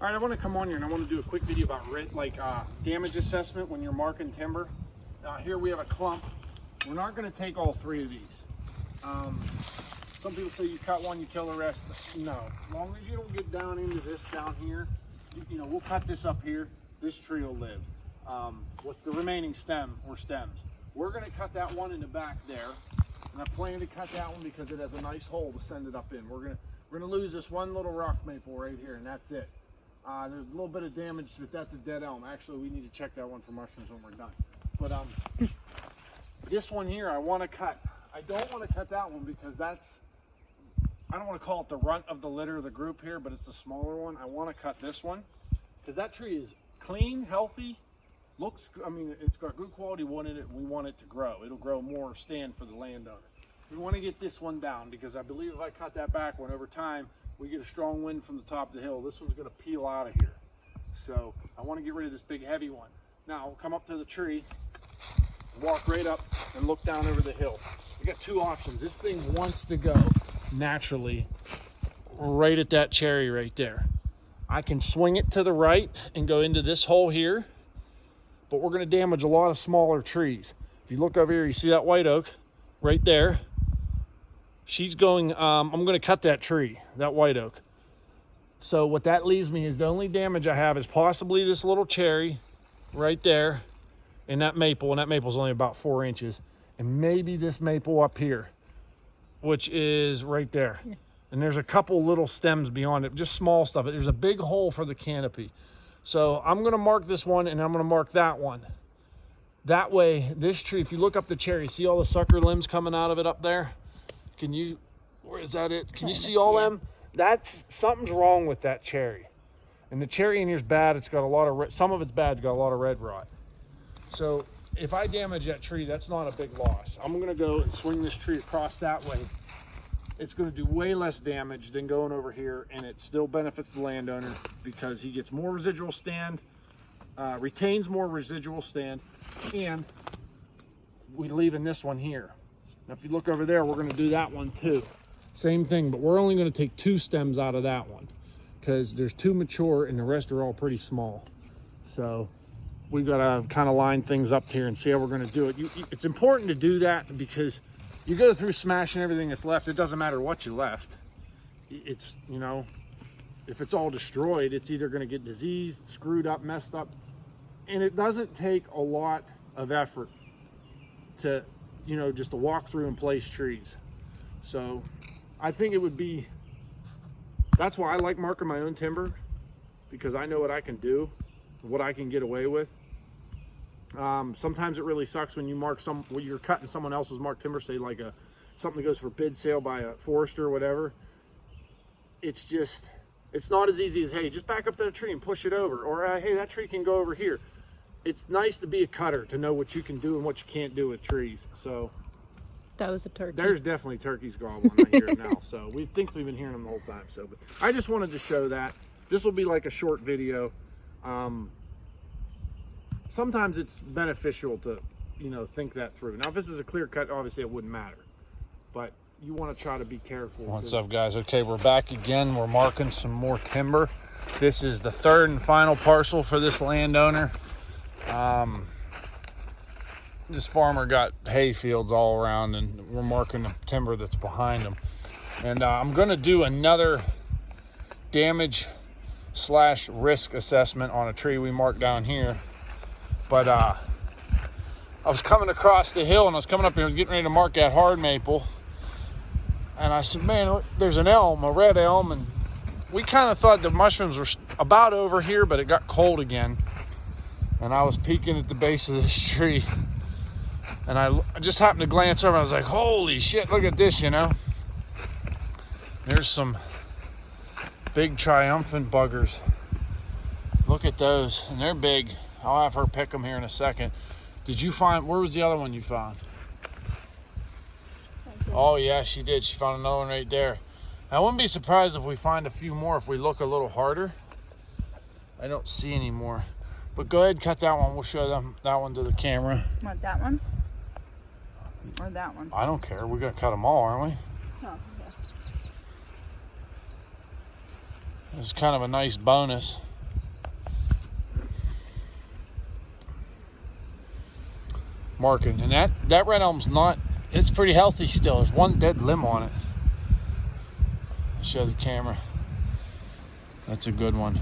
All right, I want to come on here and I want to do a quick video about damage assessment when you're marking timber. Here we have a clump. We're not going to take all 3 of these. Some people say you cut one, you kill the rest. No, as long as you don't get down into this down here, you know, we'll cut this up here. This tree will live with the remaining stem or stems. We're going to cut that one in the back there, and I plan to cut that one because it has a nice hole to send it up in. We're gonna lose this one little rock maple right here, and that's it. There's a little bit of damage, but that's a dead elm. Actually, we need to check that one for mushrooms when we're done. But this one here, I want to cut. I don't want to cut that one because that's, I don't want to call it the runt of the litter of the group here, but it's the smaller one. I want to cut this one because that tree is clean, healthy, looks, I mean, it's got good quality wood in it. We want it to grow. It'll grow more stand for the landowner. We want to get this one down because I believe if I cut that back one over time, we get a strong wind from the top of the hill. This one's going to peel out of here. So I want to get rid of this big heavy one. Now we'll come up to the tree, walk right up and look down over the hill. We got 2 options. This thing wants to go naturally right at that cherry right there. I can swing it to the right and go into this hole here, but we're going to damage a lot of smaller trees. If you look over here, you see that white oak right there. She's going, I'm going to cut that tree, that white oak. So what that leaves me is the only damage I have is possibly this little cherry right there and that maple, and that maple's only about 4 inches, and maybe this maple up here, which is right there. Yeah. And there's a couple little stems beyond it, just small stuff. There's a big hole for the canopy. So I'm going to mark this one and I'm going to mark that one. That way, this tree, if you look up the cherry, see all the sucker limbs coming out of it up there? Can you, where is that it? Can you see all them? That's, something's wrong with that cherry. And the cherry in here is bad. It's got a lot of, some of it's bad, it's got a lot of red rot. So if I damage that tree, that's not a big loss. I'm gonna go and swing this tree across that way. It's gonna do way less damage than going over here, and it still benefits the landowner because he gets more residual stand, retains more residual stand, and we're leaving this one here. Now, if you look over there, we're going to do that one too. Same thing, but we're only going to take 2 stems out of that one because there's 2 mature and the rest are all pretty small. So we've got to kind of line things up here and see how we're going to do it. It's important to do that because you go through smashing everything that's left. It doesn't matter what you left. It's, you know, if it's all destroyed, it's either going to get diseased, screwed up, messed up. And it doesn't take a lot of effort to, you know, just to walk through and place trees. So I think it would be, that's why I like marking my own timber, because I know what I can do, what I can get away with. Sometimes it really sucks when you mark when you're cutting someone else's marked timber, say like something that goes for bid sale by a forester or whatever. It's just, it's not as easy as, hey, just back up to the tree and push it over, or hey, that tree can go over here. It's nice to be a cutter, to know what you can do and what you can't do with trees. So that was a turkey. There's definitely turkeys gobbling. I hear it now. So we think we've been hearing them the whole time. So, but I just wanted to show that. This will be like a short video. Sometimes it's beneficial to, you know, think that through. Now, if this is a clear cut, obviously it wouldn't matter. But you want to try to be careful. What's up, guys? Okay, we're back again. We're marking some more timber. This is the 3rd and final parcel for this landowner. This farmer got hay fields all around, and we're marking the timber that's behind him. And I'm going to do another damage / risk assessment on a tree we marked down here. But I was coming across the hill and I was coming up here and getting ready to mark that hard maple. And I said, man, look, there's an elm, a red elm. And we kind of thought the mushrooms were about over here, but it got cold again. And I was peeking at the base of this tree. And I just happened to glance over. I was like, holy shit, look at this, you know. There's some big triumphant buggers. Look at those. And they're big. I'll have her pick them here in a second. Did you find, where was the other one you found? Oh yeah, she did. She found another one right there. I wouldn't be surprised if we find a few more if we look a little harder. I don't see any more. But go ahead and cut that one. We'll show them that one to the camera. Want that one? Or that one? I don't care. We're going to cut them all, aren't we? Oh, yeah. It's kind of a nice bonus. marking. And that red elm's not, it's pretty healthy still. There's one dead limb on it. I'll show the camera. That's a good one.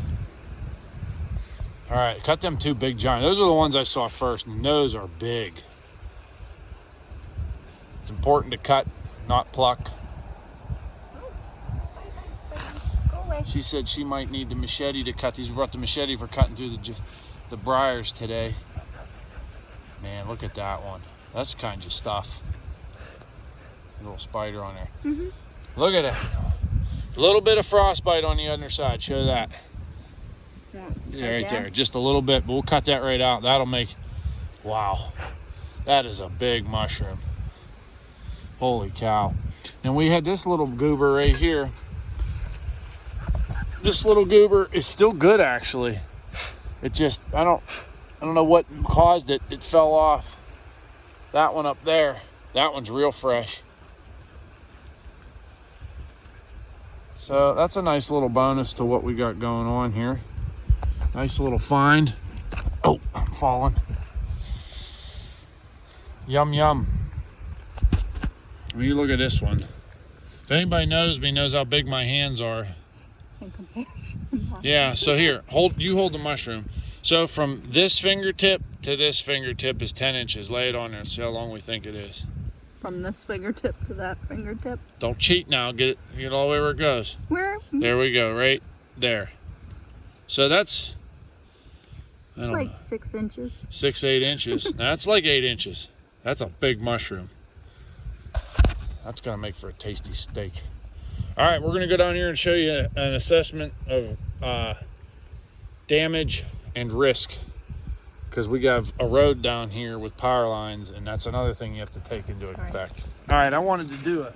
All right, cut them two big giant. Those are the ones I saw first, and those are big. It's important to cut, not pluck. She said she might need the machete to cut these. We brought the machete for cutting through the briars today. Man, look at that one. That's the kind of stuff. A little spider on there. Mm-hmm. Look at that. A little bit of frostbite on the underside. Show that. Yeah, right there. Just a little bit, but we'll cut that right out. That'll make, wow. That is a big mushroom. Holy cow. And we had this little goober right here. This little goober is still good, actually. It just, I don't know what caused it. It fell off. That one up there, that one's real fresh. So that's a nice little bonus to what we got going on here. Nice little find. Oh, I'm falling. Yum, yum. When you look at this one, if anybody knows me, knows how big my hands are. In comparison. Yeah, so here, you hold the mushroom. So from this fingertip to this fingertip is 10 inches. Lay it on there and see how long we think it is. From this fingertip to that fingertip. Don't cheat now. Get it all the way where it goes. Where? There we go, right there. So that's, I don't Like know, 6 inches. 6-8 inches. That's like 8 inches. That's a big mushroom. That's gonna make for a tasty steak. All right, we're gonna go down here and show you an assessment of damage and risk, because we have a road down here with power lines, and that's another thing you have to take into effect. All right, I wanted to do it.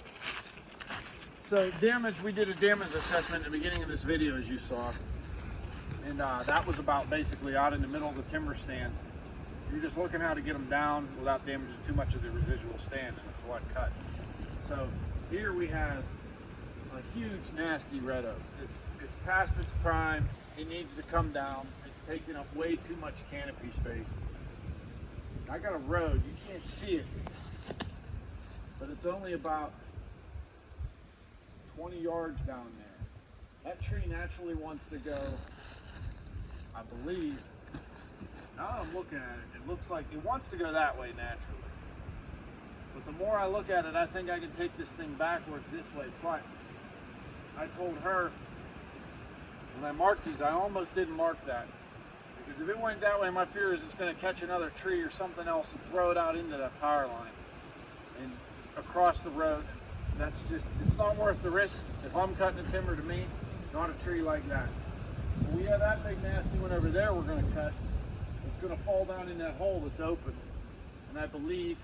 So damage, we did a damage assessment at the beginning of this video, as you saw. And that was about basically out in the middle of the timber stand. You're just looking how to get them down without damaging too much of the residual stand in a select cut. So here we have a huge, nasty red oak. It's past its prime. It needs to come down. It's taking up way too much canopy space. I got a road. You can't see it, but it's only about 20 yards down there. That tree naturally wants to go, I believe, now that I'm looking at it, it looks like it wants to go that way naturally. But the more I look at it, I think I can take this thing backwards this way. But I told her, when I marked these, I almost didn't mark that. Because if it went that way, my fear is it's going to catch another tree or something else and throw it out into that power line and across the road. That's just, it's not worth the risk. If I'm cutting the timber, to me, not a tree like that. We have that big nasty one over there we're going to cut. It's going to fall down in that hole that's open. And I believe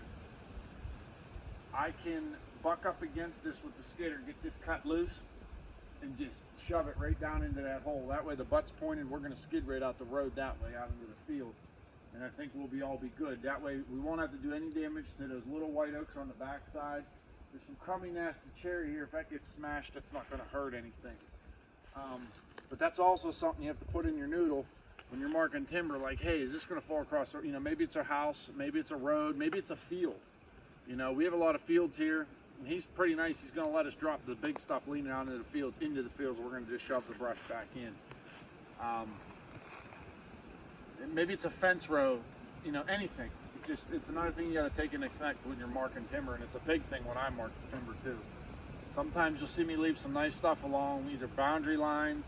I can buck up against this with the skidder, get this cut loose, and just shove it right down into that hole. That way the butt's pointed, we're going to skid right out the road that way, out into the field. And I think we'll all be good. That way we won't have to do any damage to those little white oaks on the back side. There's some crummy, nasty cherry here. If that gets smashed, it's not going to hurt anything. But that's also something you have to put in your noodle when you're marking timber. Like, hey, is this going to fall across? You know, maybe it's a house, maybe it's a road, maybe it's a field. You know, we have a lot of fields here. And he's pretty nice. He's going to let us drop the big stuff leaning out into the fields. We're going to just shove the brush back in. Maybe it's a fence row. You know, anything. It's another thing you got to take into effect when you're marking timber, and it's a big thing when I mark timber too. Sometimes you'll see me leave some nice stuff along either boundary lines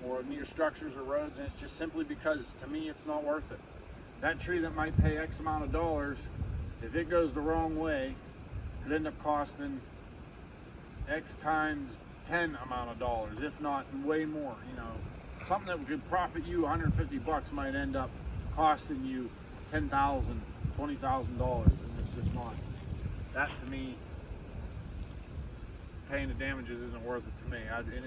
or near structures or roads, and it's just simply because to me it's not worth it. That tree that might pay X amount of dollars, if it goes the wrong way, it end up costing X times 10 amount of dollars, if not way more. You know, something that could profit you 150 bucks might end up costing you $10,000, $20,000, and it's just not. That to me, paying the damages isn't worth it to me.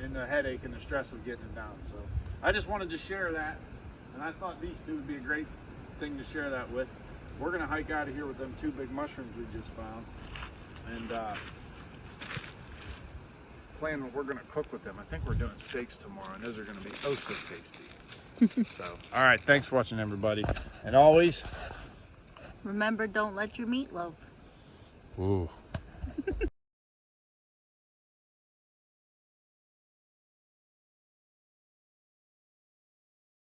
And the headache and the stress of getting it down. So I just wanted to share that, and I thought these two would be a great thing to share that with. We're gonna hike out of here with them two big mushrooms we just found, and plan what we're gonna cook with them. I think we're doing steaks tomorrow, and those are gonna be oh so tasty. So, all right, thanks for watching, everybody, and always Remember, don't let your meat loaf. Ooh.